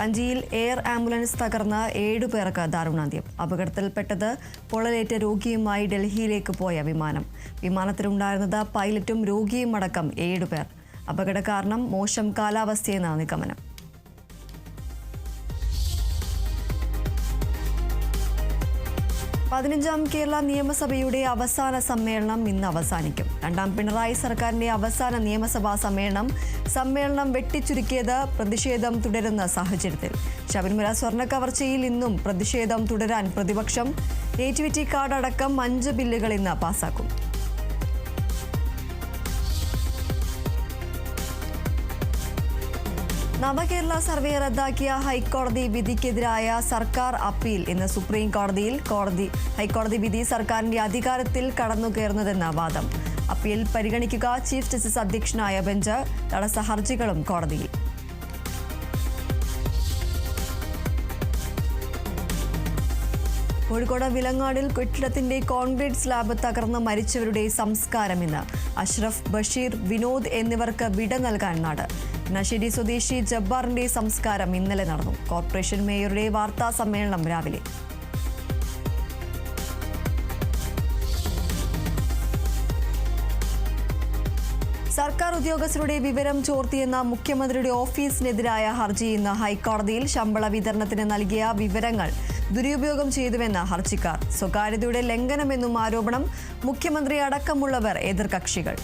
അഞ്ചിയിൽ air ambulance തകർന്ന് 7 പേർക്ക് ദാരുണാന്ത്യം. അപകടത്തിൽപ്പെട്ടത് പൊള്ളലേറ്റ രോഗിയുമായി ഡൽഹിയിലേക്ക് പോയ വിമാനം. വിമാനത്തിലുണ്ടായിരുന്നത് പൈലറ്റും രോഗിയും അടക്കം 7 പേർ. അപകട കാരണം മോശം കാലാവസ്ഥയെന്ന നിഗമനം. പതിനഞ്ചാം കേരള നിയമസഭയുടെ അവസാന സമ്മേളനം ഇന്ന് അവസാനിക്കും. രണ്ടാം പിണറായി സർക്കാരിന്റെ അവസാന നിയമസഭാ സമ്മേളനം വെട്ടിച്ചുരുക്കിയത് പ്രതിഷേധം തുടരുന്ന സാഹചര്യത്തിൽ. ശബരിമല സ്വർണ്ണക്കവർച്ചയിൽ ഇന്നും പ്രതിഷേധം തുടരാൻ പ്രതിപക്ഷം. നേറ്റിവിറ്റി കാർഡ് അടക്കം 5 ബില്ലുകൾ ഇന്ന് പാസാക്കും. നവകേരള സർവേ റദ്ദാക്കിയ ഹൈക്കോടതി വിധിക്കെതിരായ സർക്കാർ അപ്പീൽ ഇന്ന് സുപ്രീം കോടതിയിൽ. ഹൈക്കോടതി വിധി സർക്കാരിന്റെ അധികാരത്തിൽ കടന്നുകയറുന്നതെന്ന വാദം. അപ്പീൽ പരിഗണിക്കുക ചീഫ് ജസ്റ്റിസ് അധ്യക്ഷനായ ബെഞ്ച്. തടസ്സ ഹർജികളും കോടതിയിൽ. കോഴിക്കോട് വിലങ്ങാടിൽ കെട്ടിടത്തിന്റെ കോൺക്രീറ്റ് സ്ലാബ് തകർന്ന് മരിച്ചവരുടെ സംസ്കാരം ഇന്ന്. അഷ്റഫ്, ബഷീർ, വിനോദ് എന്നിവർക്ക് വിട നൽകാൻ നാട്. നശ്ശേരി സ്വദേശി ജബ്ബാറിന്റെ സംസ്കാരം ഇന്നലെ നടന്നു. കോർപ്പറേഷൻ മേയറുടെ വാർത്താ സമ്മേളനം രാവിലെ. സർക്കാർ ഉദ്യോഗസ്ഥരുടെ വിവരം ചോർത്തിയെന്ന മുഖ്യമന്ത്രിയുടെ ഓഫീസിനെതിരായ ഹർജി ഇന്ന് ഹൈക്കോടതിയിൽ. ശമ്പള വിതരണത്തിന് നൽകിയ വിവരങ്ങൾ ദുരുപയോഗം ചെയ്തുവെന്ന ഹർജിക്കാർ. സ്വകാര്യതയുടെ ലംഘനമെന്നും ആരോപണം. മുഖ്യമന്ത്രി അടക്കമുള്ളവർ എതിർകക്ഷികൾ.